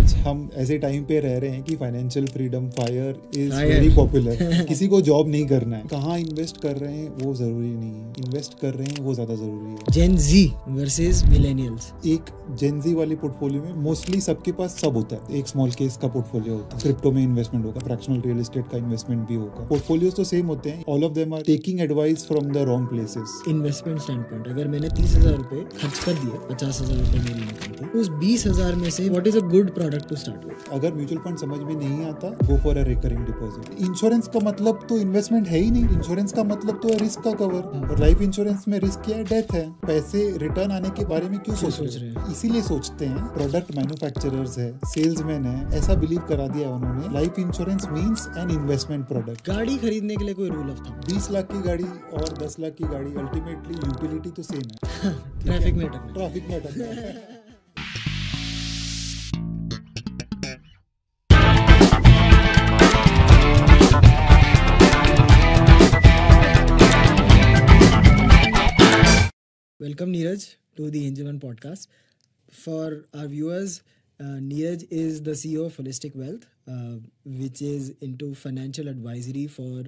आज हम ऐसे टाइम पे रह रहे हैं कि financial freedom fire is very popular. किसी को जॉब नहीं करना है, कहाँ इन्वेस्ट कर रहे हैं वो जरूरी नहीं है, इन्वेस्ट कर रहे हैं वो ज्यादा जरूरी है। जेन जी वर्सेस मिलेनियल्स। एक जेन जी वाली पोर्टफोलियो में मोस्टली सबके पास सब होता है। एक स्मॉल केस का पोर्टफोलियो होता है, क्रिप्टो में इन्वेस्टमेंट होगा, फ्रैक्शनल रियल एस्टेट का इन्वेस्टमेंट भी होगा। पोर्टफोलियोज तो सेम होते हैं, all of them are taking advice from the wrong places. Investment stand अगर मैंने 30,000 रुपए खर्च कर दिए, 50,000 रुपए मेरी इनकम थी, उस 20,000 में से what is a good product to start with? अगर म्यूचुअल फंड समझ में नहीं आता, go for a recurring deposit. Insurance का मतलब तो इन्वेस्टमेंट है ही नहीं, इंश्योरेंस का मतलब तो है रिस्क का कवर। और लाइफ इंश्योरेंस में रिस्क क्या है? डेथ है। पैसे रिटर्न आने के बारे में क्यों सोच रहे हैं? इसीलिए सोचते हैं प्रोडक्ट मैन्युफैक्चरर्स है, सेल्समैन है, ऐसा बिलीव करा दिया उन्होंने life insurance means an investment product. गाड़ी खरीदने के लिए कोई रूल ऑफ थंब? 20 लाख की गाड़ी और 10 लाख की गाड़ी, अल्टीमेटली यूटिलिटी तो सेम है। ट्रैफिक में अटकना। ट्रैफिक में अटकना। Welcome Neeraj to the Angel One podcast. For our viewers, Neeraj is the CEO of Holistic Wealth, which is into financial advisory for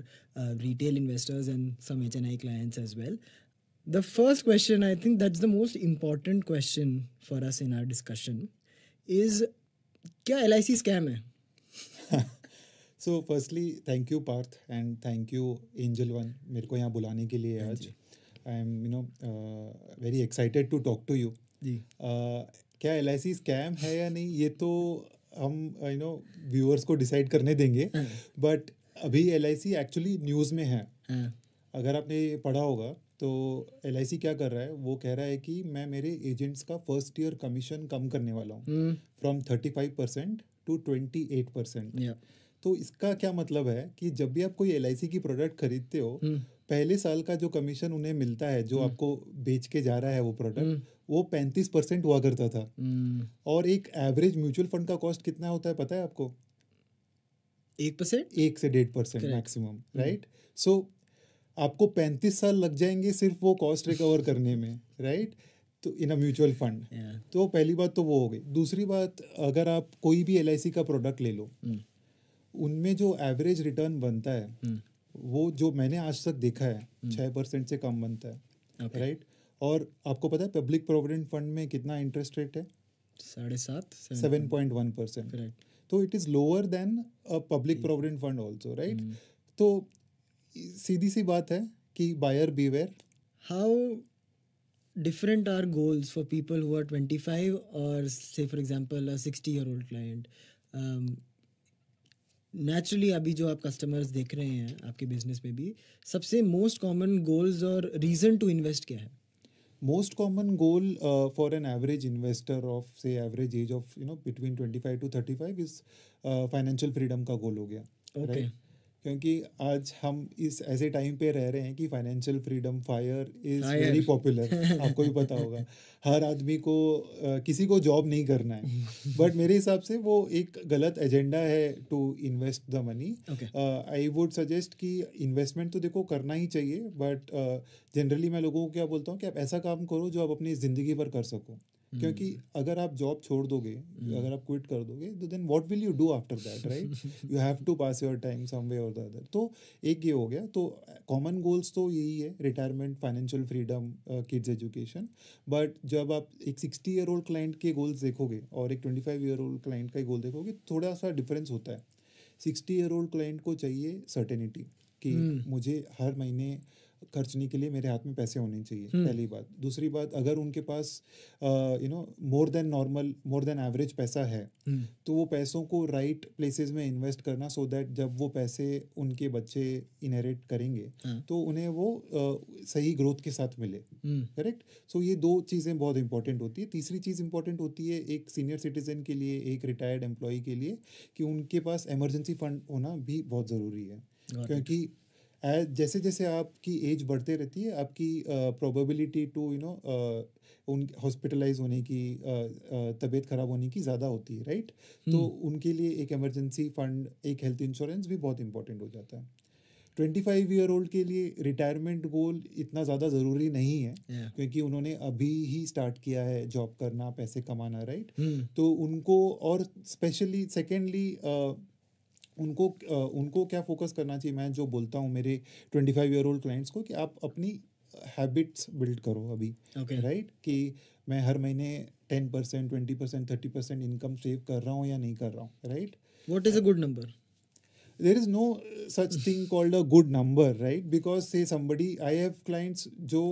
retail investors and some HNI clients as well. The first question, I think that's the most important question for us in our discussion, is क्या LIC scam है? So firstly, thank you Parth and thank you Angel One मेरे को यहाँ बुलाने के लिए आज। I am very excited to talk to you. जी। क्या LIC स्कैम है या नहीं ये तो हम व्यूअर्स को डिसाइड करने देंगे, बट अभी LIC एक्चुअली न्यूज़ में है। अगर आपने पढ़ा होगा तो LIC क्या कर रहा है, वो कह रहा है कि मैं मेरे एजेंट्स का फर्स्ट ईयर कमीशन कम करने वाला हूँ फ्रॉम 35% to 28%। तो इसका क्या मतलब है कि जब भी आप कोई LIC की प्रोडक्ट खरीदते हो, पहले साल का जो कमीशन उन्हें मिलता है, जो आपको बेच के जा रहा है वो प्रोडक्ट, वो 35% हुआ करता था। और एक एवरेज म्यूचुअल फंड का कॉस्ट कितना होता है पता है आपको? 1%? 1 से 1.5% मैक्सिमम, राइट? सो आपको 35 साल लग जाएंगे सिर्फ वो कॉस्ट रिकवर करने में, राइट? तो इन अ म्यूचुअल फंड। तो पहली बात तो वो हो गई। दूसरी बात, अगर आप कोई भी LIC का प्रोडक्ट ले लो, उनमें जो एवरेज रिटर्न बनता है वो जो मैंने आज तक देखा है 6% से कम बनता है, राइट? और आपको पता है पब्लिक प्रोविडेंट फंड में कितना इंटरेस्ट रेट है? 7.1%। तो it is lower than a public provident fund also, right? तो सीधी सी बात है कि buyer beware. How different are goals for people who are 25 or say for example a 60-year-old client? Naturally अभी जो आप कस्टमर्स देख रहे हैं आपके बिजनेस में भी, सबसे मोस्ट कॉमन गोल्स और रीजन टू इन्वेस्ट क्या है? Most common goal for an average investor of say average age of between 25 to 35 is financial freedom का गोल हो गया, राइट? क्योंकि आज हम इस ऐसे टाइम पे रह रहे हैं कि financial freedom fire is very popular. आपको भी पता होगा, हर आदमी को किसी को जॉब नहीं करना है, बट मेरे हिसाब से वो एक गलत एजेंडा है to invest the money. I would suggest कि इन्वेस्टमेंट तो देखो करना ही चाहिए, बट जनरली मैं लोगों को क्या बोलता हूँ कि आप ऐसा काम करो जो आप अपनी ज़िंदगी भर कर सको। क्योंकि अगर आप जॉब छोड़ दोगे, अगर आप क्विट कर दोगे, तो then what will you do after that, right? You have to pass your time some way or the other. तो एक ये हो गया। तो कॉमन गोल्स तो यही है, retirement, financial freedom, kids education. But जब आप एक 60-year-old क्लाइंट के गोल्स देखोगे और एक 25-year-old क्लाइंट का गोल देखोगे, थोड़ा सा डिफरेंस होता है। 60-year-old क्लाइंट को चाहिए सर्टेनिटी कि मुझे हर महीने खर्चने के लिए मेरे हाथ में पैसे होने चाहिए, पहली बात। दूसरी बात, अगर उनके पास more than normal, more than average पैसा है, तो वो पैसों को राइट प्लेसेस में इन्वेस्ट करना, सो दैट जब वो पैसे उनके बच्चे इनहेरिट करेंगे तो उन्हें वो सही ग्रोथ के साथ मिले, करेक्ट? सो ये दो चीज़ें बहुत इंपॉर्टेंट होती है। तीसरी चीज़ इंपॉर्टेंट होती है एक सीनियर सिटीजन के लिए, एक रिटायर्ड एम्प्लॉय के लिए, कि उनके पास इमरजेंसी फंड होना भी बहुत ज़रूरी है। क्योंकि जैसे जैसे आपकी एज बढ़ते रहती है, आपकी प्रोबेबिलिटी टू उन हॉस्पिटलाइज होने की, तबीयत ख़राब होने की ज़्यादा होती है, राइट? तो उनके लिए एक इमरजेंसी फंड, एक हेल्थ इंश्योरेंस भी बहुत इंपॉर्टेंट हो जाता है। 25-year-old के लिए रिटायरमेंट गोल इतना ज़्यादा ज़रूरी नहीं है, क्योंकि उन्होंने अभी ही स्टार्ट किया है जॉब करना, पैसे कमाना, राइट? तो उनको, और स्पेशली सेकेंडली उनको क्या फोकस करना चाहिए, मैं जो बोलता हूँ मेरे 25-year-old क्लाइंट्स को, कि आप अपनी हैबिट्स बिल्ड करो अभी, राइट? कि मैं हर महीने 10%, 20%, 30% इनकम सेव कर रहा हूँ या नहीं कर रहा हूँ, right? What is a good number? There is no such thing called a good number, right? Because say somebody, I have clients जो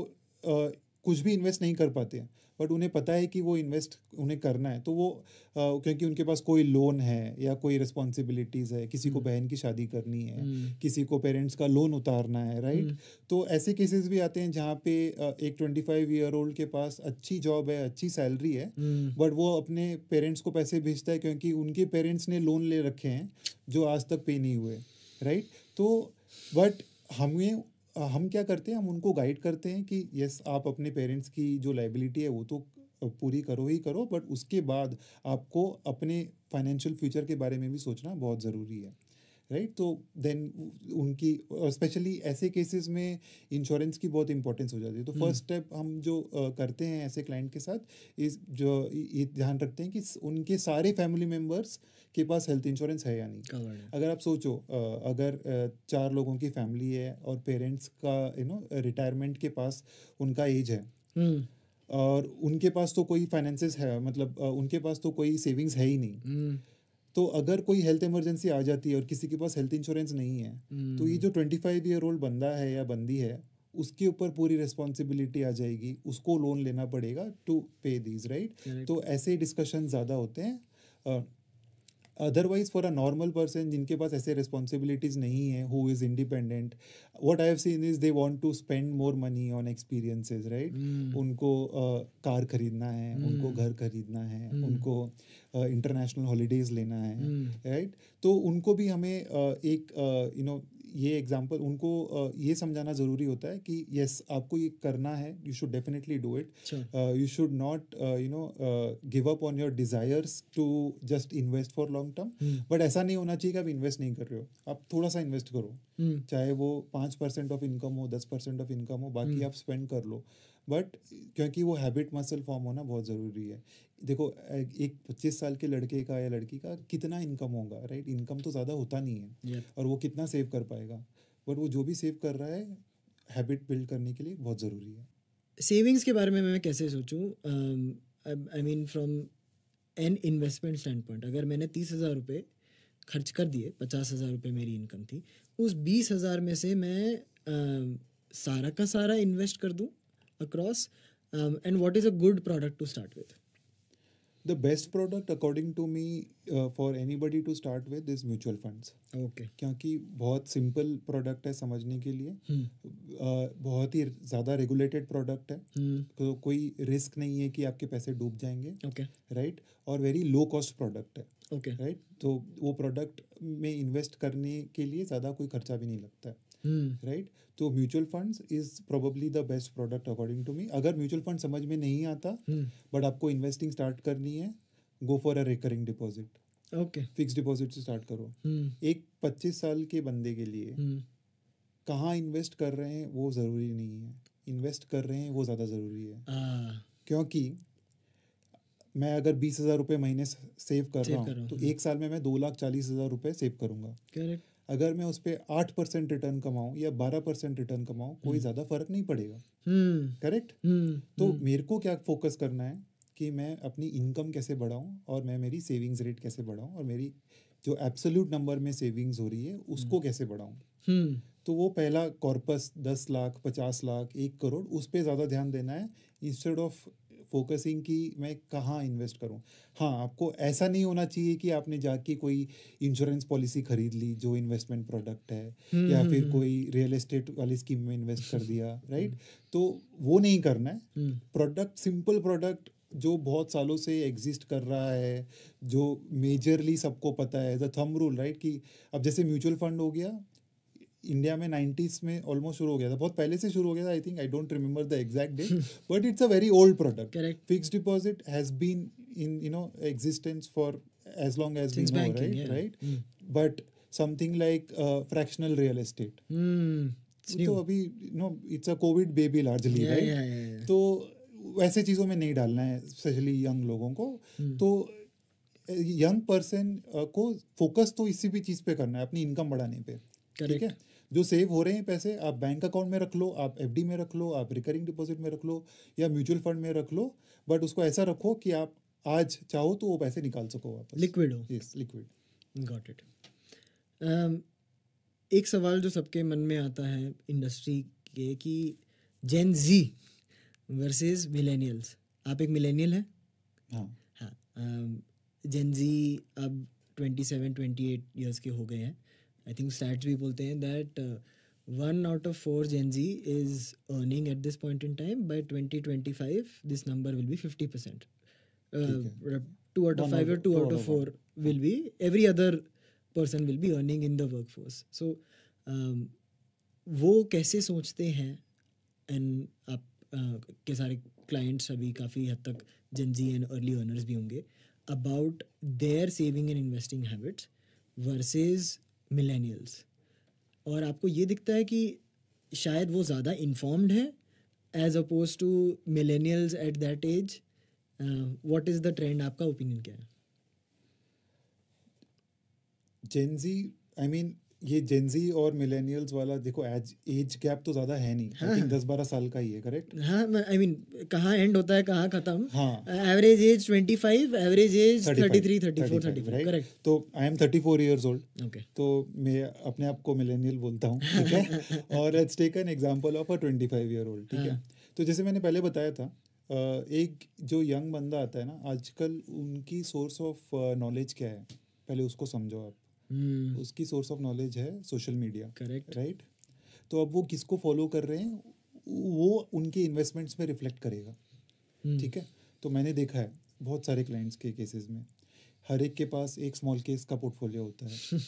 कुछ भी इन्वेस्ट नहीं कर पाते हैं, बट उन्हें पता है कि वो इन्वेस्ट उन्हें करना है, तो वो क्योंकि उनके पास कोई लोन है या कोई रिस्पॉन्सिबिलिटीज़ है, किसी को बहन की शादी करनी है, किसी को पेरेंट्स का लोन उतारना है, राइट? तो ऐसे केसेस भी आते हैं जहाँ पे एक 25-year-old के पास अच्छी जॉब है, अच्छी सैलरी है, बट वो अपने पेरेंट्स को पैसे भेजता है क्योंकि उनके पेरेंट्स ने लोन ले रखे हैं जो आज तक पे नहीं हुए, राइट? तो बट हम क्या करते हैं, हम उनको गाइड करते हैं कि यस, आप अपने पेरेंट्स की जो लाइबिलिटी है वो तो पूरी करो ही करो, बट उसके बाद आपको अपने फाइनेंशियल फ्यूचर के बारे में भी सोचना बहुत ज़रूरी है, राइट? तो देन उनकी, स्पेशली ऐसे केसेस में इंश्योरेंस की बहुत इंपॉर्टेंस हो जाती है। तो फर्स्ट स्टेप हम जो करते हैं ऐसे क्लाइंट के साथ, इस जो ये ध्यान रखते हैं कि उनके सारे फैमिली मेम्बर्स के पास हेल्थ इंश्योरेंस है या नहीं। अगर आप सोचो, अगर 4 लोगों की फैमिली है और पेरेंट्स का रिटायरमेंट के पास उनका एज है, और उनके पास तो कोई फाइनेंसेस है, मतलब उनके पास तो कोई सेविंग्स है ही नहीं, तो अगर कोई हेल्थ इमरजेंसी आ जाती है और किसी के पास हेल्थ इंश्योरेंस नहीं है, तो ये जो 25-year-old बंदा है या बंदी है, उसके ऊपर पूरी रिस्पॉन्सिबिलिटी आ जाएगी, उसको लोन लेना पड़ेगा टू पे दीज, राइट? तो ऐसे डिस्कशन ज़्यादा होते हैं। Otherwise for a normal person जिनके पास ऐसे रिस्पॉन्सिबिलिटीज़ नहीं है, who is independent, what I have seen is they want to spend more money on experiences, right? उनको कार खरीदना है, उनको घर खरीदना है, उनको इंटरनेशनल हॉलीडेज लेना है, राइट? तो उनको भी हमें एक ये एग्जांपल, उनको ये समझाना ज़रूरी होता है कि यस, आपको ये करना है, you should definitely do it, you should not give up on your desires to just invest for long term. But ऐसा नहीं होना चाहिए कि आप इन्वेस्ट नहीं कर रहे हो, आप थोड़ा सा इन्वेस्ट करो, चाहे वो 5% ऑफ इनकम हो, 10% ऑफ इनकम हो, बाकी आप स्पेंड कर लो, बट क्योंकि वो हैबिट मसल फॉर्म होना बहुत ज़रूरी है। देखो, एक 25 साल के लड़के का या लड़की का कितना इनकम होगा, राइट? इनकम तो ज़्यादा होता नहीं है, और वो कितना सेव कर पाएगा, बट वो जो भी सेव कर रहा है हैबिट बिल्ड करने के लिए बहुत ज़रूरी है। सेविंग्स के बारे में मैं कैसे सोचूं? I mean from an investment stand point, अगर मैंने 30,000 रुपये खर्च कर दिए, 50,000 रुपये मेरी इनकम थी, उस 20,000 में से मैं सारा का सारा इन्वेस्ट कर दूं across, and what is a good product to start with? The best product according to me for anybody to start with is mutual funds. Okay. क्योंकि बहुत सिंपल प्रोडक्ट है समझने के लिए, बहुत ही ज़्यादा रेगुलेटेड प्रोडक्ट है, तो कोई रिस्क नहीं है कि आपके पैसे डूब जाएंगे, राइट? और वेरी लो कॉस्ट प्रोडक्ट है, राइट? तो वो प्रोडक्ट में इन्वेस्ट करने के लिए ज़्यादा कोई खर्चा भी नहीं लगता है, राइट? तो mutual funds is probably the best product according to me. अगर म्यूचुअल फंड समझ में नहीं आता बट आपको इन्वेस्टिंग स्टार्ट करनी है, गो for a recurring deposit, fix deposit से स्टार्ट करो। एक 25 साल के बंदे के लिए कहाँ इन्वेस्ट कर रहे हैं वो ज़रूरी नहीं है, इन्वेस्ट कर रहे हैं वो ज़्यादा ज़रूरी है। क्योंकि मैं अगर 20,000 रुपये महीने सेव कर रहा हूँ, तो एक साल में मैं 2,40,000 रुपये सेव करूँगा। अगर मैं उस पर 8% रिटर्न कमाऊँ या 12% रिटर्न कमाऊँ, कोई ज़्यादा फर्क नहीं पड़ेगा, करेक्ट? तो मेरे को क्या फोकस करना है कि मैं अपनी इनकम कैसे बढ़ाऊँ, और मैं मेरी सेविंग्स रेट कैसे बढ़ाऊँ, और मेरी जो एब्सोल्यूट नंबर में सेविंग्स हो रही है उसको कैसे बढ़ाऊँ। तो वो पहला कॉर्पस 10 लाख, 50 लाख, 1 करोड़, उस पर ज़्यादा ध्यान देना है इंस्टेड ऑफ फोकसिंग कि मैं कहाँ इन्वेस्ट करूँ। हाँ, आपको ऐसा नहीं होना चाहिए कि आपने जाके कोई इंश्योरेंस पॉलिसी खरीद ली जो इन्वेस्टमेंट प्रोडक्ट है, या फिर कोई रियल एस्टेट वाली स्कीम में इन्वेस्ट कर दिया, राइट? तो वो नहीं करना है। प्रोडक्ट, सिंपल प्रोडक्ट जो बहुत सालों से एग्जिस्ट कर रहा है, जो मेजरली सबको पता है, द थंब रूल, राइट? कि अब जैसे म्यूचुअल फंड हो गया, इंडिया में 90s में ऑलमोस्ट शुरू हो गया था, बहुत पहले से शुरू हो गया था, I think, I don't remember the exact date, but it's a very old product. Fixed deposit has been in existence for as long as we know, right? But something like fractional real estate, तो अभी it's a COVID baby largely, right? तो वैसे चीज़ों में नहीं डालना है specially young लोगों को। तो यंग पर्सन को फोकस तो इसी भी चीज़ पे करना है, अपनी इनकम बढ़ाने पे, ठीक है? जो सेव हो रहे हैं पैसे आप बैंक अकाउंट में रख लो, आप एफडी में रख लो, आप रिकरिंग डिपॉजिट में रख लो, या म्यूचुअल फंड में रख लो, बट उसको ऐसा रखो कि आप आज चाहो तो वो पैसे निकाल सको वापस, लिक्विड हो। Yes, liquid. Got it. एक सवाल जो सबके मन में आता है इंडस्ट्री के कि जेन जी वर्सेस मिलेनियल्स, आप एक मिलेनियल हैं? हाँ। जेन जी अब 27-28 ईयर्स के हो गए हैं। आई थिंक स्टैट्स भी बोलते हैं that 1 out of 4 Gen Z is earning at this point in time. By 2025 this number will be 50%. 2 out of 5 or 2 out of 4 will be, every other person will be earning in the workforce. So वो कैसे सोचते हैं, and आप के सारे clients अभी काफ़ी हद तक Gen Z and early earners भी होंगे, about their saving and investing habits versus millennials, और आपको ये दिखता है कि शायद वो ज़्यादा इन्फॉर्म्ड है as opposed to millennials at that age? What is the trend? आपका ओपिनियन क्या है? जेन जी, आई मीन ये जेन जी और मिलेनियल्स वाला देखो, एज गैप तो ज़्यादा है नहीं, आई थिंक 10-12 साल का ही है, करेक्ट? हाँ, आई मीन कहाँ एंड होता है कहाँ ख़त्म। हाँ, average age 25, average age 33, 34, 35, correct? तो I am 34 years old, okay, तो मैं अपने आप को मिलेनियल बोलता हूँ, ठीक है? और let's take an example of a 25-year-old, ठीक है? तो जैसे मैंने पहले बताया था, एक जो यंग बंदा आता है ना आजकल, उनकी सोर्स ऑफ नॉलेज क्या है, पहले उसको समझो आप। उसकी सोर्स ऑफ नॉलेज है सोशल मीडिया, करेक्ट, राइट? तो अब वो किसको फॉलो कर रहे हैं वो उनके इन्वेस्टमेंट्स में रिफ्लेक्ट करेगा, ठीक है? तो मैंने देखा है बहुत सारे क्लाइंट्स के केसेस में, हर एक के पास एक स्मॉल केस का पोर्टफोलियो होता है,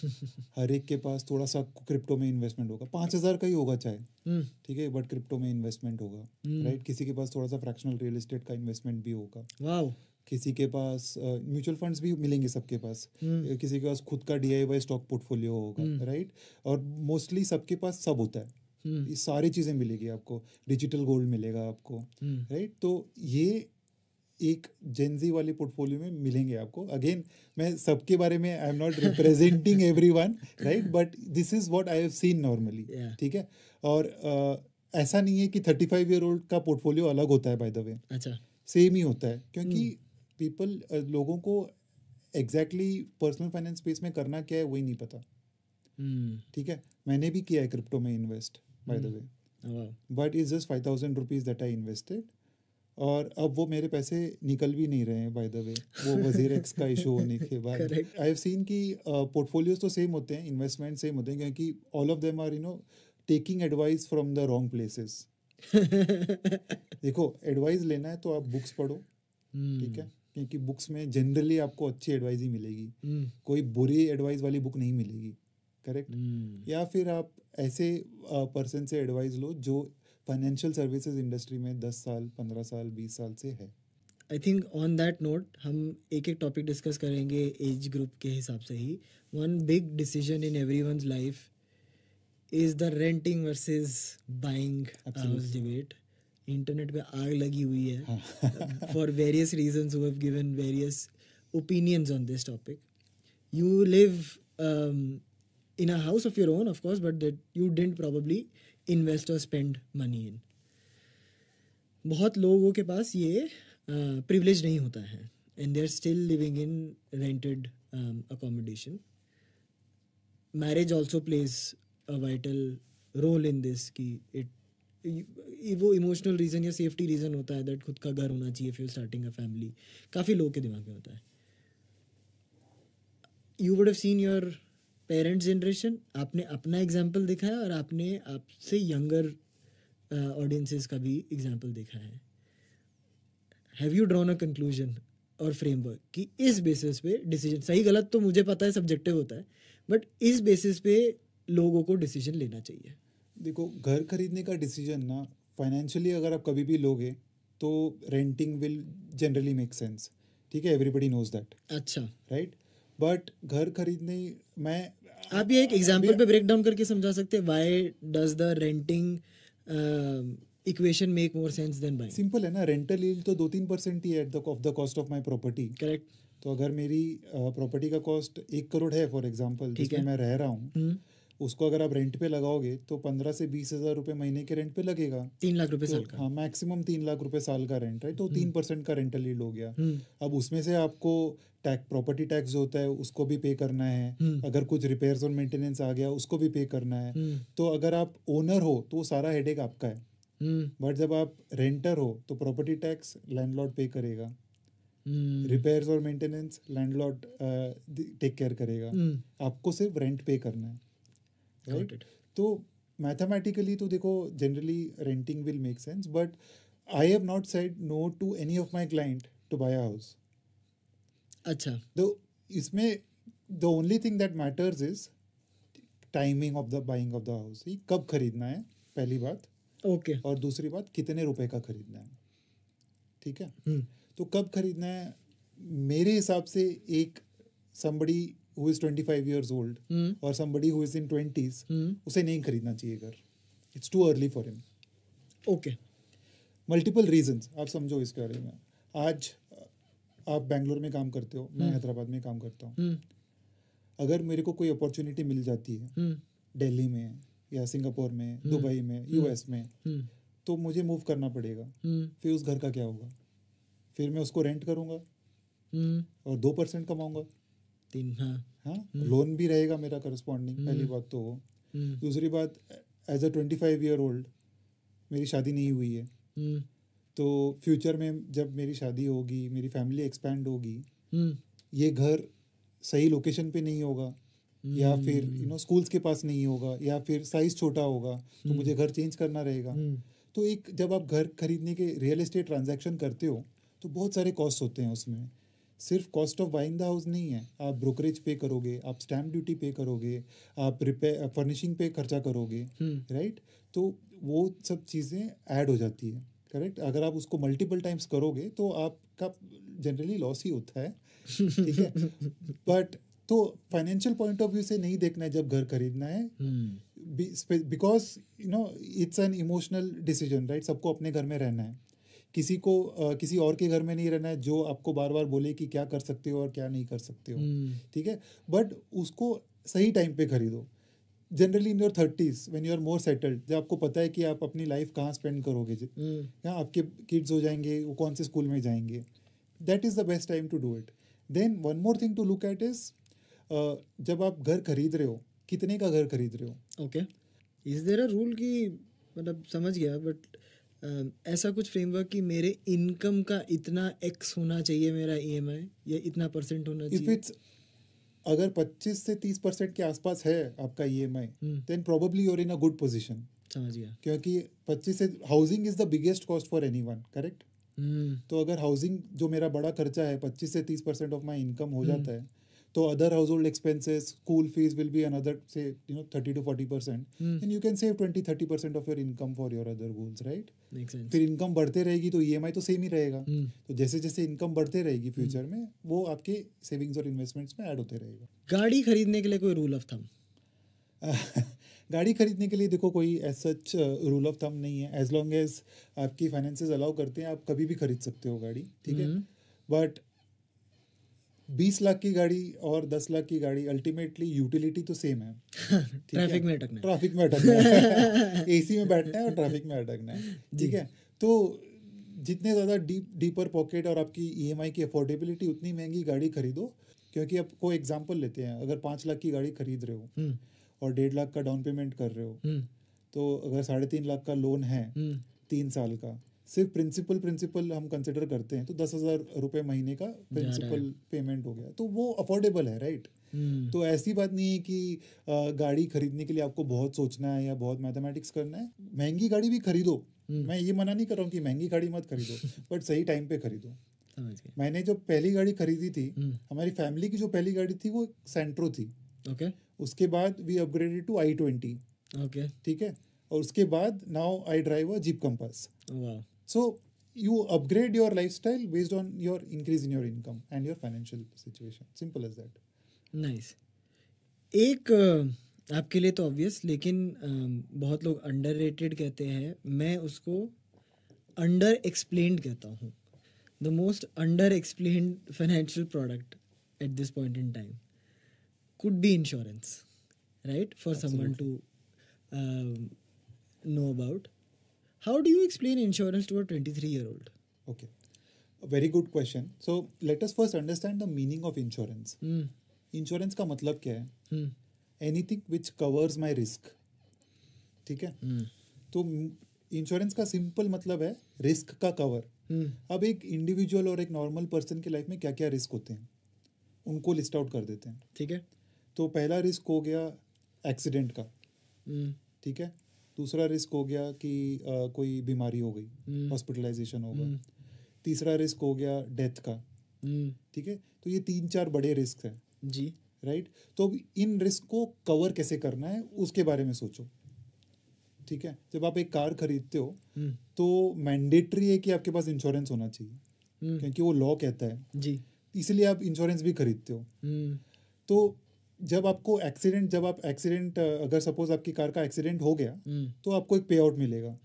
हर एक के पास थोड़ा सा क्रिप्टो में इन्वेस्टमेंट होगा, 5,000 का ही होगा चाहे, ठीक है, बट क्रिप्टो में इन्वेस्टमेंट होगा, राइट? किसी के पास थोड़ा सा फ्रैक्शनल रियल एस्टेट का इन्वेस्टमेंट भी होगा, वाओ, किसी के पास म्यूचुअल फंड्स भी मिलेंगे, सबके पास, किसी के पास खुद का DIY स्टॉक पोर्टफोलियो होगा, राइट? और मोस्टली सबके पास सब होता है, ये सारी चीज़ें मिलेगी आपको, डिजिटल गोल्ड मिलेगा आपको, राइट? तो ये एक जेनजी वाले पोर्टफोलियो में मिलेंगे आपको। अगेन मैं सबके बारे में I am not representing everyone, right? But this is what I have scene normally, ठीक है? और ऐसा नहीं है कि 35-year-old का पोर्टफोलियो अलग होता है, बाय द वे, अच्छा, सेम ही होता है, क्योंकि पीपल लोगों को एग्जैक्टली पर्सनल फाइनेंस स्पेस में करना क्या है वही नहीं पता, ठीक है? मैंने भी किया है क्रिप्टो में invest, by the way, but it's just 5,000 rupees that I invested, और अब वो मेरे पैसे निकल भी नहीं रहे हैं, बाय द वे, वो वजीर एक्स का इशू होने के बाद। आई हैव सीन कि पोर्टफोलियोज तो सेम होते हैं, इन्वेस्टमेंट सेम होते हैं, क्योंकि all of them are taking advice from the wrong places. देखो, एडवाइस लेना है तो आप बुक्स पढ़ो, ठीक है? क्योंकि बुक्स में जनरली आपको अच्छी एडवाइस ही मिलेगी, कोई बुरी एडवाइस वाली बुक नहीं मिलेगी, करेक्ट? या फिर आप ऐसे पर्सन से एडवाइस लो जो फाइनेंशियल सर्विसेज इंडस्ट्री में 10 साल, 15 साल, 20 साल से है। I think on that note हम एक एक टॉपिक डिस्कस करेंगे एज ग्रुप के हिसाब से ही। One big decision in everyone's life is the renting versus buying house debate. Internet पे आग लगी हुई है for various reasons, who have given various opinions on this topic. You live in a house of your own, of course, but that you didn't probably invest or spend money in. बहुत लोगों के पास ये privilege नहीं होता है, and they're still living in rented accommodation. Marriage also plays a vital role in this, कि वो इमोशनल रीज़न या सेफ्टी रीज़न होता है दैट खुद का घर होना चाहिए फिर स्टार्टिंग अ फैमिली, काफ़ी लोगों के दिमाग में होता है. You would have seen your parents generation, आपने अपना एग्जाम्पल देखा है और आपने आपसे यंगर ऑडियंसेस का भी एग्जाम्पल देखा है. Have you drawn a conclusion और फ्रेमवर्क कि इस बेसिस पे डिसीजन, सही गलत तो मुझे पता है सब्जेक्टिव होता है, बट इस बेसिस पे लोगों को डिसीजन लेना चाहिए? देखो, घर खरीदने का डिसीजन ना फाइनेंशियली अगर आप कभी भी लोगे तो renting will generally make sense, ठीक है? Everybody knows that. अच्छा, राइट? बट घर खरीदने मैं आप ये एक एग्जांपल पे ब्रेक डाउन करके समझा सकते हैं why does the renting equation make more sense then buying? Simple है ना, रेंटल यील्ड तो 2-3% ही है at the of the cost of my property. Correct. तो अगर मेरी प्रॉपर्टी का कॉस्ट 1 करोड़ है फॉर एग्जांपल, जिसमें मैं रह रहा हूँ, उसको अगर आप रेंट पे लगाओगे तो 15 से 20 हज़ार रुपये महीने के रेंट पे लगेगा। 3 लाख रुपए तो साल का। हाँ, मैक्सिमम 3 लाख रुपए साल का रेंट, राइट। तो 3% का रेंटल यील्ड हो गया। अब उसमें से आपको प्रॉपर्टी टैक्स जो होता है उसको भी पे करना है। अगर कुछ रिपेयर्स और मेंटेनेंस आ गया उसको भी पे करना है। तो अगर आप ओनर हो तो सारा हेडेक आपका है। बट जब आप रेंटर हो तो प्रॉपर्टी टैक्स लैंडलॉर्ड पे करेगा, रिपेयर्स और मेंटेनेंस लैंडलॉर्ड टेक केयर करेगा, आपको सिर्फ रेंट पे करना है, राइट। तो मैथमेटिकली तो देखो, generally renting will make sense, but I have not said no to any of my client to buy a house. अच्छा। तो इसमें the only thing that matters is timing of the buying of the house. कब खरीदना है, पहली बात। Okay. और दूसरी बात, कितने रुपए का खरीदना है, ठीक है। तो कब खरीदना है, मेरे हिसाब से एक somebody who is 25 years old और somebody who is in 20s, उसे नहीं खरीदना चाहिए घर। It's too early for him. Okay. Multiple reasons, आप समझो इसके बारे में। आज आप बैंगलोर में काम करते हो, मैं हैदराबाद में काम करता हूँ। अगर मेरे को कोई अपॉर्चुनिटी मिल जाती है दिल्ली में या सिंगापुर में, दुबई में, यूएस में, तो मुझे मूव करना पड़ेगा। फिर उस घर का क्या होगा? फिर मैं उसको रेंट करूँगा और 2% कमाऊँगा। हाँ, लोन भी रहेगा मेरा करस्पॉन्डिंग, पहली बात तो वो। दूसरी बात, एज अ 25 ईयर ओल्ड मेरी शादी नहीं हुई है, तो फ्यूचर में जब मेरी शादी होगी, मेरी फैमिली एक्सपैंड होगी, ये घर सही लोकेशन पे नहीं होगा, या फिर स्कूल्स के पास नहीं होगा, या फिर साइज छोटा होगा, तो मुझे घर चेंज करना रहेगा। तो एक जब आप घर खरीदने के रियल एस्टेट ट्रांजैक्शन करते हो तो बहुत सारे कॉस्ट होते हैं उसमें। सिर्फ cost of buying the house नहीं है, आप ब्रोकरेज पे करोगे, आप स्टैम्प ड्यूटी पे करोगे, आप रिपेयर फर्निशिंग पे खर्चा करोगे, राइट। तो वो सब चीज़ें ऐड हो जाती है, करेक्ट। अगर आप उसको मल्टीपल टाइम्स करोगे तो आपका जनरली लॉस ही होता है, ठीक है। बट तो फाइनेंशियल पॉइंट ऑफ व्यू से नहीं देखना है जब घर खरीदना है, because it's an emotional decision, right. सबको अपने घर में रहना है, किसी को किसी और के घर में नहीं रहना है जो आपको बार बार बोले कि क्या कर सकते हो और क्या नहीं कर सकते हो, ठीक है। बट उसको सही टाइम पे खरीदो, generally in your 30s when you are more settled, जब आपको पता है कि आप अपनी लाइफ कहाँ स्पेंड करोगे, कहाँ आपके किड्स हो जाएंगे, वो कौन से स्कूल में जाएंगे, that is the best time to do it. Then one more thing to look at is, जब आप घर खरीद रहे हो, कितने का घर खरीद रहे हो? Okay, is there a rule कि, मतलब समझ गया, बट ऐसा कुछ फ्रेमवर्क कि मेरे इनकम का इतना एक्स होना चाहिए मेरा ईएमआई, या इतना परसेंट होना चाहिए? इफ इट्स अगर 25 से 30% के आसपास है आपका EMI, then probably you are in a good position. समझ गया। क्योंकि 25 से housing is the biggest cost for anyone, correct. तो अगर हाउसिंग जो मेरा बड़ा खर्चा है 25 से 30% ऑफ माई इनकम हो जाता है, तो other house hold expenses, school fees will be another से 30 to 40%, and you can save 20-30% of your income for your other goals, right. फिर इनकम बढ़ते रहेगी तो ईएमआई तो सेम ही रहेगा। तो जैसे जैसे इनकम बढ़ते रहेगी फ्यूचर में, वो आपके सेविंग्स और इन्वेस्टमेंट्स में ऐड होते रहेगा। गाड़ी खरीदने के लिए कोई रूल ऑफ थंब? गाड़ी खरीदने के लिए देखो कोई as such rule of thumb नहीं है। एज लॉन्ग एज आपकी फाइनेंसेस अलाउ करते हैं, आप कभी भी खरीद सकते हो गाड़ी, ठीक है। बट 20 लाख की गाड़ी और 10 लाख की गाड़ी, अल्टीमेटली यूटिलिटी तो सेम है। ट्रैफिक में अटकना है, ट्रैफिक में अटकना है एसी में बैठना है और ट्रैफिक में अटकना है, ठीक है। तो जितने ज़्यादा डीपर पॉकेट और आपकी ईएमआई की अफोर्डेबिलिटी, उतनी महंगी गाड़ी खरीदो। क्योंकि आपको एग्जांपल लेते हैं, अगर 5 लाख की गाड़ी खरीद रहे हो और 1.5 लाख का डाउन पेमेंट कर रहे हो, तो अगर 3.5 लाख का लोन है 3 साल का, सिर्फ प्रिंसिपल हम कंसिडर करते हैं तो 10,000 रुपये महीने का प्रिंसिपल पेमेंट हो गया, तो वो अफोर्डेबल है, राइट। तो ऐसी बात नहीं है कि गाड़ी खरीदने के लिए आपको बहुत सोचना है या बहुत मैथमेटिक्स करना है। महंगी गाड़ी भी खरीदो, मैं ये मना नहीं कर रहा हूँ कि महंगी गाड़ी मत खरीदो, बट सही टाइम पे खरीदो। मैंने जो पहली गाड़ी खरीदी थी, हमारी फैमिली की जो पहली गाड़ी थी वो सेंट्रो थी। ओके। उसके बाद we upgraded to i20। Okay. ठीक है। और उसके बाद now I drive a jeep compass. So you upgrade your lifestyle based on your increase in your income and your financial situation. Simple as that. Nice. एक आपके लिए तो obvious, लेकिन बहुत लोग अंडररेटेड कहते हैं, मैं उसको अंडर एक्सप्लेन्ड कहता हूँ. The most under explained financial product at this point in time could be insurance, right? For someone to know about. How do you explain insurance to a 23-year-old? Okay, a very good question. So let us first understand the meaning of insurance. Insurance का मतलब क्या है? Anything which covers my risk. ठीक है? तो insurance का simple मतलब है रिस्क का कवर. अब एक इंडिविजुअल और एक नॉर्मल पर्सन की लाइफ में क्या क्या रिस्क होते हैं उनको लिस्ट आउट कर देते हैं. ठीक है. तो पहला रिस्क हो गया एक्सीडेंट का. ठीक है. दूसरा रिस्क हो गया कि कोई बीमारी हो गई, हॉस्पिटलाइजेशन होगा. तीसरा रिस्क हो गया डेथ का. ठीक है. तो ये 3-4 बड़े रिस्क हैं जी. राइट. तो इन रिस्क को कवर कैसे करना है उसके बारे में सोचो. ठीक है. जब आप एक कार खरीदते हो तो मैंडेटरी है कि आपके पास इंश्योरेंस होना चाहिए, क्योंकि वो लॉ कहता है जी. इसलिए आप इंश्योरेंस भी खरीदते हो. तो जब आप एक्सीडेंट अगर सपोज आपकी कार का एक्सीडेंट हो गया तो आपको एक पे आउट मिलेगा.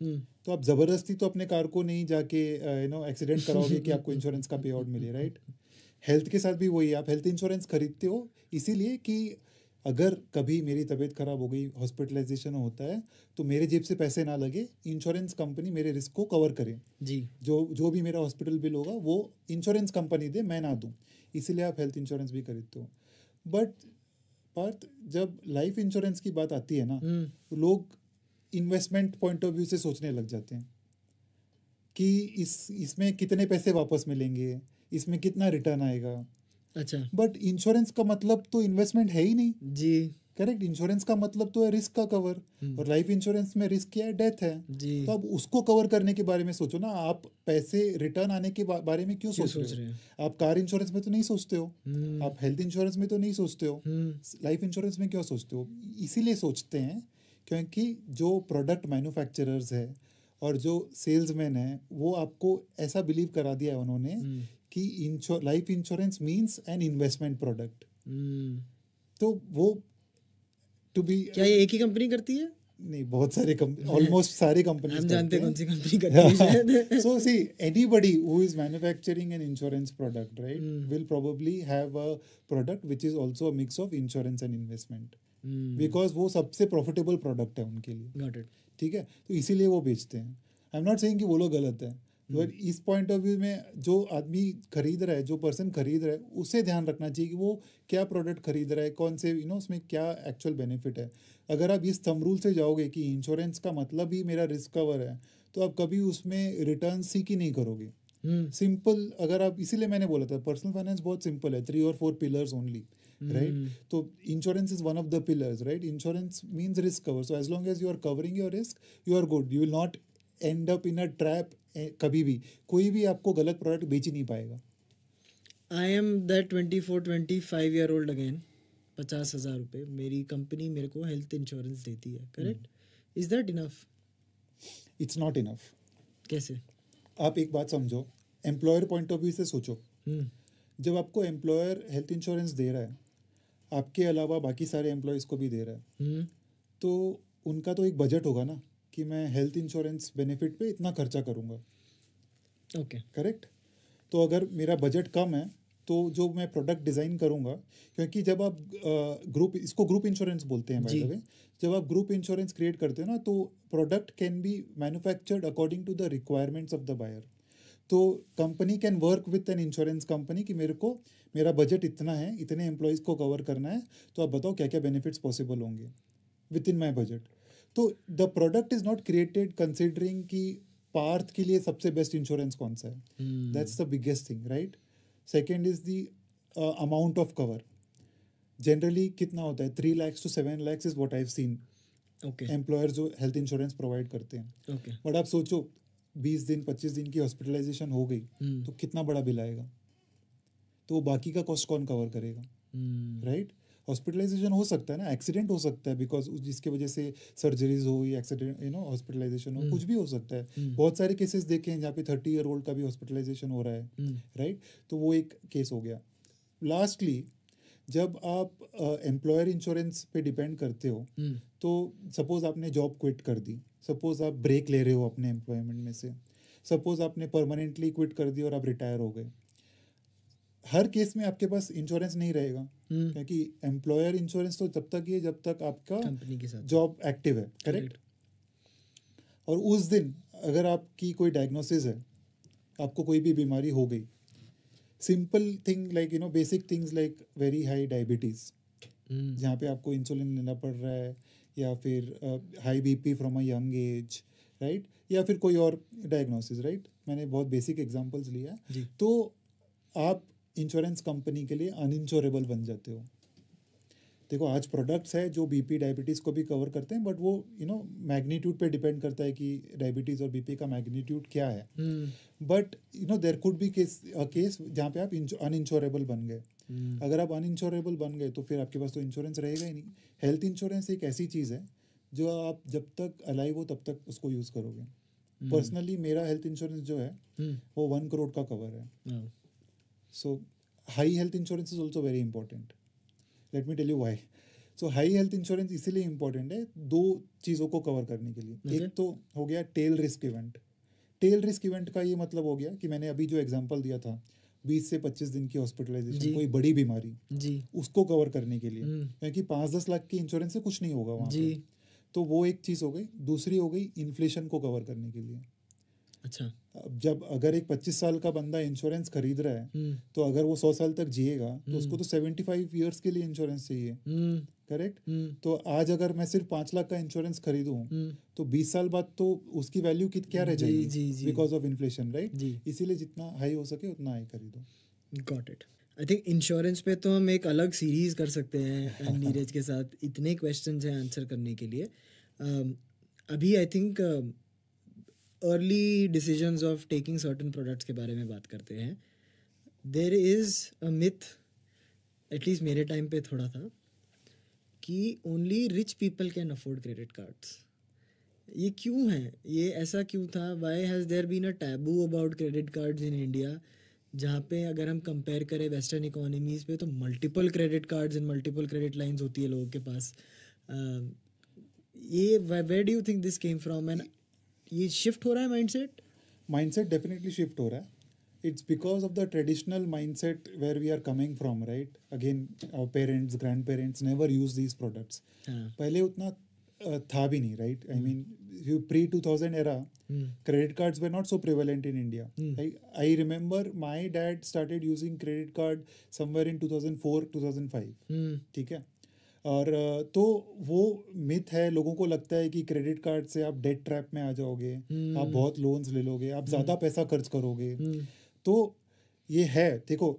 तो आप ज़बरदस्ती तो अपने कार को नहीं जाके एक्सीडेंट कराओगे कि आपको इंश्योरेंस का पे आउट मिले. राइट. हेल्थ के साथ भी वही है. आप हेल्थ इंश्योरेंस खरीदते हो इसीलिए कि अगर कभी मेरी तबीयत खराब हो गई, हॉस्पिटलाइजेशन होता है, तो मेरे जेब से पैसे ना लगे, इंश्योरेंस कंपनी मेरे रिस्क को कवर करे जी. जो भी मेरा हॉस्पिटल बिल होगा वो इंश्योरेंस कंपनी दे, मैं ना दूँ. इसीलिए आप हेल्थ इंश्योरेंस भी खरीदते हो. बट जब लाइफ इंश्योरेंस की बात आती है ना, तो लोग इन्वेस्टमेंट पॉइंट ऑफ व्यू से सोचने लग जाते हैं कि इसमें कितने पैसे वापस मिलेंगे, इसमें कितना रिटर्न आएगा. अच्छा. बट इंश्योरेंस का मतलब तो इन्वेस्टमेंट है ही नहीं. जी. करेक्ट. इंश्योरेंस का मतलब तो है रिस्क का कवर, और लाइफ इंश्योरेंस में रिस्क क्या है? डेथ है. तो अब उसको कवर करने के बारे में सोचो ना. आप पैसे रिटर्न आने के बारे में क्यों सोच रहे हो? आप कार इंश्योरेंस में तो नहीं सोचते हो, आप हेल्थ इंश्योरेंस में तो नहीं सोचते हो, लाइफ इंश्योरेंस में क्यों सोचते हो? इसीलिए सोचते हैं क्योंकि जो प्रोडक्ट मैन्युफैक्चरर्स है और जो सेल्समैन है वो आपको ऐसा बिलीव करा दिया है उन्होंने कि life insurance means an investment product. तो वो टू बी, क्या ये एक ही कंपनी करती है? नहीं, बहुत सारे ऑलमोस्ट सारी कंपनीज हम जानते हैं कौन सी कंपनी करती है. So see, anybody who is manufacturing an insurance product, right, will probably have a product which is also a mix of insurance and investment, because वो सबसे प्रॉफिटेबल प्रोडक्ट है उनके लिए. Got it. ठीक है. तो इसीलिए वो बेचते हैं. आई एम नॉट सेइंग कि वो लोग गलत है, बट इस पॉइंट ऑफ व्यू में जो आदमी खरीद रहा है, जो पर्सन खरीद रहा है, उसे ध्यान रखना चाहिए कि वो क्या प्रोडक्ट खरीद रहा है, कौन से उसमें क्या एक्चुअल बेनिफिट है. अगर आप इस थंब रूल से जाओगे कि इंश्योरेंस का मतलब ही मेरा रिस्क कवर है, तो आप कभी उसमें रिटर्न सीख ही नहीं करोगे. सिंपल. अगर आप, इसीलिए मैंने बोला था पर्सनल फाइनेंस बहुत सिंपल है, 3 or 4 पिलर्स ओनली. राइट. तो insurance is one of the pillars. Right. Insurance means risk cover. So as long as you are covering your risk, you are good. You will not end up in a trap. कभी भी कोई भी आपको गलत product बेच ही नहीं पाएगा. I am that 24-25-year-old again. 50,000 रुपये मेरी कंपनी मेरे को हेल्थ इंश्योरेंस देती है. Correct. Is that enough? It's not enough. कैसे? आप एक बात समझो, एम्प्लॉयर पॉइंट ऑफ व्यू से सोचो. जब आपको एम्प्लॉयर हेल्थ इंश्योरेंस दे रहा है, आपके अलावा बाकी सारे एम्प्लॉयज़ को भी दे रहा है, तो उनका तो एक बजट होगा ना कि मैं हेल्थ इंश्योरेंस बेनिफिट पे इतना खर्चा करूँगा. ओके. करेक्ट. तो अगर मेरा बजट कम है तो जो मैं प्रोडक्ट डिज़ाइन करूँगा, क्योंकि जब आप इसको ग्रुप इंश्योरेंस बोलते हैं बाय द वे, जब आप ग्रुप इंश्योरेंस क्रिएट करते हो ना, तो product can be manufactured according to the requirements of the buyer. तो company can work with an insurance company कि मेरा बजट इतना है, इतने एम्प्लॉयज़ को कवर करना है, तो आप बताओ क्या क्या बेनिफिट्स पॉसिबल होंगे विद इन माई बजट. तो the product is not created considering कि पार्थ के लिए सबसे बेस्ट इंश्योरेंस कौन सा है. That's the biggest thing. Right. Second is the amount of cover. Generally कितना होता है? 3 lakhs to 7 lakhs is what I have scene. Employer जो हेल्थ इंश्योरेंस प्रोवाइड करते हैं. बट आप सोचो 20 दिन 25 दिन की हॉस्पिटलाइजेशन हो गई तो कितना बड़ा बिल आएगा. तो बाकी का कॉस्ट कौन कवर करेगा? राइट. हॉस्पिटलाइजेशन हो सकता है ना, एक्सीडेंट हो सकता है, बिकॉज जिसकी वजह से सर्जरीज हो या एक्सीडेंट हॉस्पिटलाइजेशन हो, कुछ भी हो सकता है. बहुत सारे केसेस देखे हैं जहाँ पे 30-year-old का भी हॉस्पिटलाइजेशन हो रहा है. राइट. तो वो एक केस हो गया. लास्टली जब आप एम्प्लॉयर इंश्योरेंस पे डिपेंड करते हो, तो सपोज आपने जॉब क्विट कर दी, सपोज आप ब्रेक ले रहे हो अपने एम्प्लॉयमेंट में से, सपोज आपने परमानेंटली क्विट कर दी और आप रिटायर हो गए, हर केस में आपके पास इंश्योरेंस नहीं रहेगा, क्योंकि एम्प्लॉयर इंश्योरेंस तो तब तक ही है जब तक आपका कंपनी के साथ जॉब एक्टिव है, करेक्ट। और उस दिन अगर आपकी कोई डायग्नोसिस है, आपको कोई भी बीमारी हो गई, simple thing like basic things like very high diabetes, जहाँ पे आपको इंसुलिन लेना पड़ रहा है, या फिर high BP from a young age, right, या फिर कोई और डायग्नोसिस, राइट, मैंने बहुत बेसिक एग्जांपल्स लिया, तो आप इंश्योरेंस कंपनी के लिए अनइंश्योरेबल बन जाते हो। देखो आज प्रोडक्ट्स है जो बीपी डायबिटीज़ को भी कवर करते हैं, बट वो मैग्नीट्यूड पे डिपेंड करता है कि डायबिटीज़ और बीपी का मैग्नीट्यूड क्या है, but there could be case जहाँ पे आप अनइंश्योरेबल बन गए। अगर आप अनइंश्योरेबल बन गए तो फिर आपके पास तो इंश्योरेंस रहेगा ही नहीं। हेल्थ इंश्योरेंस एक ऐसी चीज़ है जो आप जब तक अलाइव हो तब तक उसको यूज़ करोगे। पर्सनली मेरा हेल्थ इंश्योरेंस जो है वो 1 करोड़ का कवर है। So high health insurance is also very important. Let me tell you why. So high health insurance इसीलिए इंपॉर्टेंट है दो चीज़ों को कवर करने के लिए। एक तो हो गया tail risk event. Tail risk event का ये मतलब हो गया कि मैंने अभी जो एग्जांपल दिया था 20 से 25 दिन की हॉस्पिटलाइजेशन, कोई बड़ी बीमारी जी, उसको कवर करने के लिए, क्योंकि 5-10 लाख की इंश्योरेंस से कुछ नहीं होगा वहाँ पे। तो वो एक चीज़ हो गई। दूसरी हो गई इन्फ्लेशन को कवर करने के लिए। अच्छा, जब अगर एक 25 साल का बंदा इंश्योरेंस खरीद रहा है तो अगर वो 100 साल तक जिएगा तो उसको तो 75 ईयर्स के लिए इंश्योरेंस चाहिए, करेक्ट। तो आज अगर मैं सिर्फ 5 लाख का इंश्योरेंस खरीदूं तो 20 साल बाद तो उसकी वैल्यू क्या रह जाएगी बिकॉज ऑफ इन्फ्लेशन, राइट। इसीलिए जितना हाई हो सके उतना हाई खरीदो। Got it. I think insurance पे तो हम एक अलग सीरीज कर सकते हैं नीरज के साथ, इतने क्वेश्चंस हैं आंसर करने के लिए। अभी I think early decisions of taking certain products के बारे में बात करते हैं। There is a myth, at least मेरे टाइम पे थोड़ा था, कि only rich people can afford credit cards. ये क्यों है? ये ऐसा क्यों था? Why has there been a taboo about credit cards in India, जहाँ पे अगर हम कंपेयर करें वेस्टर्न इकोनॉमीज़ पे तो multiple credit cards and multiple credit lines होती है लोगों के पास। ये where do you think this came from? And ये शिफ्ट हो रहा है माइंडसेट डेफिनेटली शिफ्ट हो रहा है। It's because of the traditional mindset where we are coming from, right. Again our parents, grand parents never use these products. पहले उतना था भी नहीं, right. I mean pre 2000 era credit cards were not so prevalent in India. I remember my dad started using credit card somewhere in 2004-2005, ठीक है। और तो वो मिथ है, लोगों को लगता है कि क्रेडिट कार्ड से आप डेट ट्रैप में आ जाओगे, आप बहुत लोन्स ले लोगे, आप ज़्यादा पैसा खर्च करोगे। तो ये है, देखो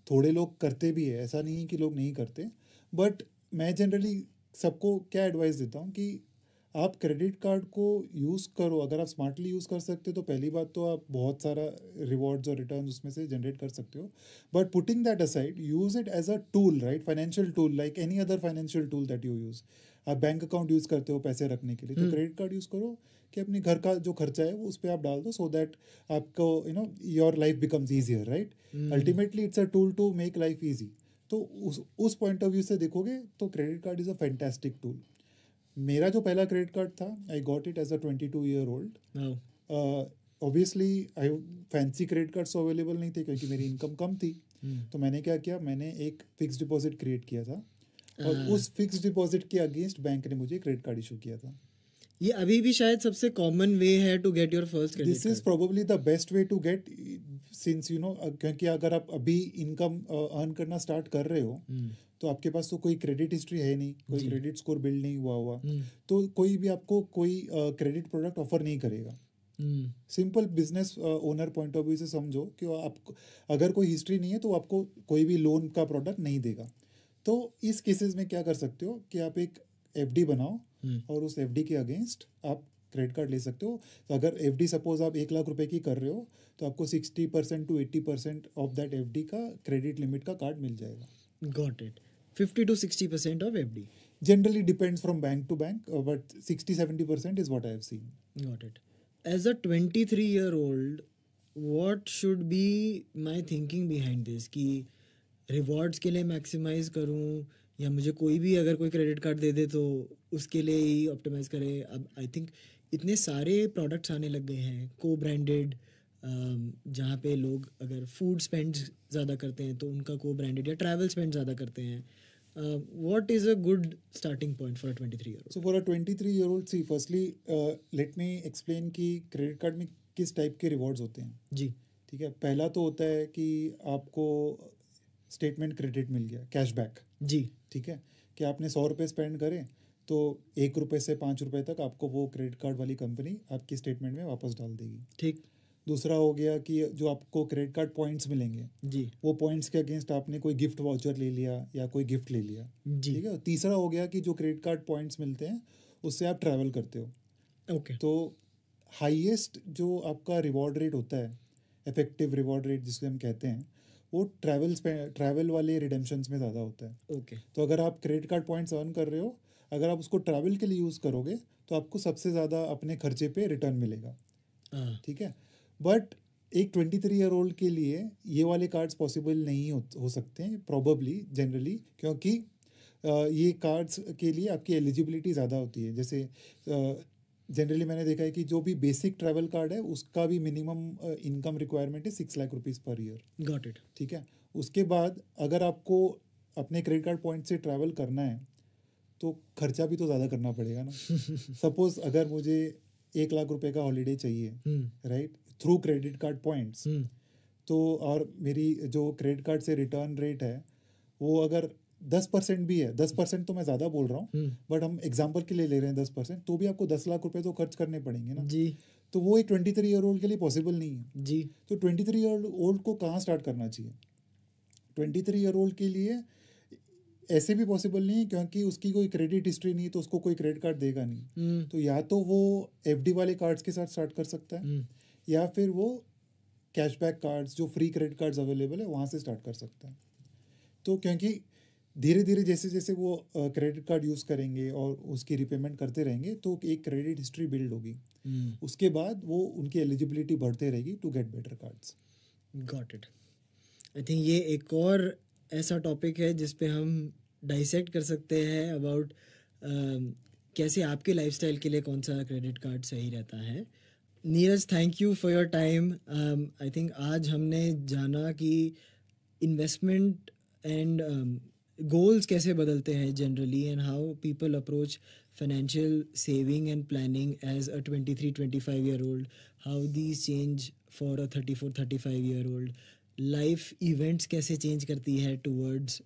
थोड़े लोग करते भी है, ऐसा नहीं है कि लोग नहीं करते, बट मैं जनरली सबको क्या एडवाइस देता हूँ कि आप क्रेडिट कार्ड को यूज़ करो। अगर आप स्मार्टली यूज़ कर सकते हो तो पहली बात तो आप बहुत सारा रिवॉर्ड्स और रिटर्न उसमें से जनरेट कर सकते हो, but putting that aside use it as a tool, right, financial tool like any other financial tool that you use. आप बैंक अकाउंट यूज़ करते हो पैसे रखने के लिए, तो क्रेडिट कार्ड यूज़ करो कि अपने घर का जो खर्चा है वो उस पर आप डाल दो, सो दैट आपको your life becomes easier, right. Ultimately it's a tool to make life easy. तो उस पॉइंट ऑफ व्यू से देखोगे तो credit card is a fantastic tool. मेरा जो पहला क्रेडिट कार्ड था, I got it as a 22-year-old। Obviously I fancy credit cards available नहीं थे क्योंकि मेरी इनकम कम थी। तो मैंने क्या किया, मैंने एक फिक्स डिपॉजिट क्रिएट किया था और उस फिक्स डिपॉजिट के अगेंस्ट बैंक ने मुझे क्रेडिट कार्ड इशू किया था। ये अभी भी शायद सबसे कॉमन वे है to get your first credit card. This is probably the best way to get, since क्योंकि अगर आप अभी इनकम अर्न करना स्टार्ट कर रहे हो तो आपके पास तो कोई क्रेडिट हिस्ट्री है नहीं, कोई क्रेडिट स्कोर बिल्ड नहीं हुआ तो कोई भी आपको कोई क्रेडिट प्रोडक्ट ऑफर नहीं करेगा। Simple business owner point of view से समझो कि आपको अगर कोई हिस्ट्री नहीं है तो आपको कोई भी लोन का प्रोडक्ट नहीं देगा। तो इस केसेस में क्या कर सकते हो कि आप एक एफडी बनाओ और उस एफडी के अगेंस्ट आप क्रेडिट कार्ड ले सकते हो। तो अगर एफडी सपोज आप 1 लाख रुपए की कर रहे हो तो आपको 60% to 80% ऑफ दैट एफडी का क्रेडिट लिमिट का कार्ड मिल जाएगा। Got it. 50 to 60% of FD. Generally depends from bank to bank, but 60-70% is what I have seen. Got it. As a 23-year-old, what should be my thinking behind this? कि rewards के लिए maximise करूं, या मुझे कोई भी अगर कोई क्रेडिट कार्ड दे दे तो उसके लिए ही ऑप्टिमाइज करे? अब आई थिंक इतने सारे प्रोडक्ट्स आने लग गए हैं को ब्रांडेड, जहाँ पे लोग अगर फूड स्पेंड ज़्यादा करते हैं तो उनका को ब्रांडेड, या ट्रैवल स्पेंड ज़्यादा करते हैं. What is a good starting point for a 23-year-old? So for a 23-year-old, see, firstly, let me explain कि क्रेडिट कार्ड में किस टाइप के रिवॉर्ड्स होते हैं. जी. ठीक है. पहला तो होता है कि आपको स्टेटमेंट क्रेडिट मिल गया, कैशबैक. जी. ठीक है, कि आपने 100 रुपये स्पेंड करें तो 1 रुपये से 5 रुपये तक आपको वो क्रेडिट कार्ड वाली कंपनी आपकी स्टेटमेंट में वापस डाल देगी. ठीक. दूसरा हो गया कि जो आपको क्रेडिट कार्ड पॉइंट्स मिलेंगे जी, वो पॉइंट्स के अगेंस्ट आपने कोई गिफ्ट वाउचर ले लिया या कोई गिफ्ट ले लिया. ठीक है. तीसरा हो गया कि जो क्रेडिट कार्ड पॉइंट्स मिलते हैं उससे आप ट्रैवल करते हो. ओके. तो हाईएस्ट जो आपका रिवॉर्ड रेट होता है, इफेक्टिव रिवॉर्ड रेट जिसे हम कहते हैं, वो ट्रैवल वाले रिडेम्पशंस में ज़्यादा होता है. ओके. तो अगर आप क्रेडिट कार्ड पॉइंट्स अर्न कर रहे हो, अगर आप उसको ट्रैवल के लिए यूज़ करोगे तो आपको सबसे ज़्यादा अपने खर्चे पे रिटर्न मिलेगा. ठीक है. बट एक 23-year-old के लिए ये वाले कार्ड्स पॉसिबल नहीं हो सकते हैं प्रॉबली, जनरली, क्योंकि ये कार्ड्स के लिए आपकी एलिजिबिलिटी ज़्यादा होती है. जैसे जनरली मैंने देखा है कि जो भी बेसिक ट्रैवल कार्ड है उसका भी मिनिमम इनकम रिक्वायरमेंट है 6 lakh rupees per year. Got it. ठीक है. उसके बाद अगर आपको अपने क्रेडिट कार्ड पॉइंट से ट्रैवल करना है तो खर्चा भी तो ज़्यादा करना पड़ेगा ना. सपोज अगर मुझे 1 लाख रुपए का हॉलीडे चाहिए, right, through credit card points, तो और मेरी जो क्रेडिट कार्ड से रिटर्न रेट है वो अगर 10% भी है, 10% तो मैं ज़्यादा बोल रहा हूँ, बट हम एग्जांपल के लिए ले रहे हैं 10%, तो भी आपको 10 लाख रुपए तो खर्च करने पड़ेंगे ना. जी. तो वो एक 23-year-old के लिए पॉसिबल नहीं है. जी. तो 23-year-old को कहाँ स्टार्ट करना चाहिए? 23-year-old के लिए ऐसे भी पॉसिबल नहीं है क्योंकि उसकी कोई क्रेडिट हिस्ट्री नहीं, तो उसको कोई क्रेडिट कार्ड देगा नहीं. तो या तो वो FD वाले कार्ड्स के साथ स्टार्ट कर सकता है, या फिर वो कैशबैक कार्ड्स, जो फ्री क्रेडिट कार्ड्स अवेलेबल है, वहाँ से स्टार्ट कर सकता है. तो क्योंकि धीरे धीरे जैसे जैसे वो क्रेडिट कार्ड यूज़ करेंगे और उसकी रिपेमेंट करते रहेंगे तो एक क्रेडिट हिस्ट्री बिल्ड होगी. उसके बाद वो उनकी एलिजिबिलिटी बढ़ते रहेगी to get better cards. Got it. I think ये एक और ऐसा टॉपिक है जिस पे हम डाइसेक्ट कर सकते हैं अबाउट कैसे आपके लाइफस्टाइल के लिए कौन सा क्रेडिट कार्ड सही रहता है. Neeraj, thank you for your time. I think आज हमने जाना कि इन्वेस्टमेंट एंड गोल्स कैसे बदलते हैं generally, and how people approach financial saving and planning as a 23-25-year-old, how these change for a 34-35-year-old. Life events कैसे change करती है towards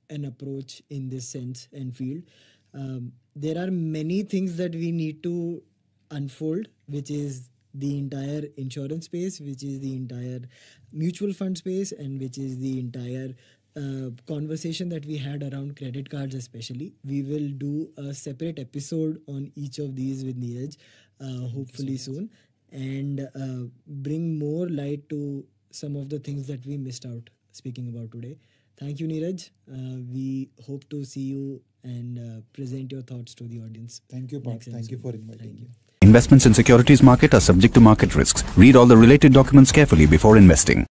an approach in this sense and field. There are many things that we need to unfold, which is the entire insurance space, which is the entire mutual fund space, and which is the entire conversation that we had around credit cards especially. We will do a separate episode on each of these with Neeraj hopefully soon, and bring more light to some of the things that we missed out speaking about today. Thank you, Neeraj. We hope to see you and present your thoughts to the audience. Thank you, Parth. Thank you for inviting me. Investments in securities market are subject to market risks. Read all the related documents carefully before investing.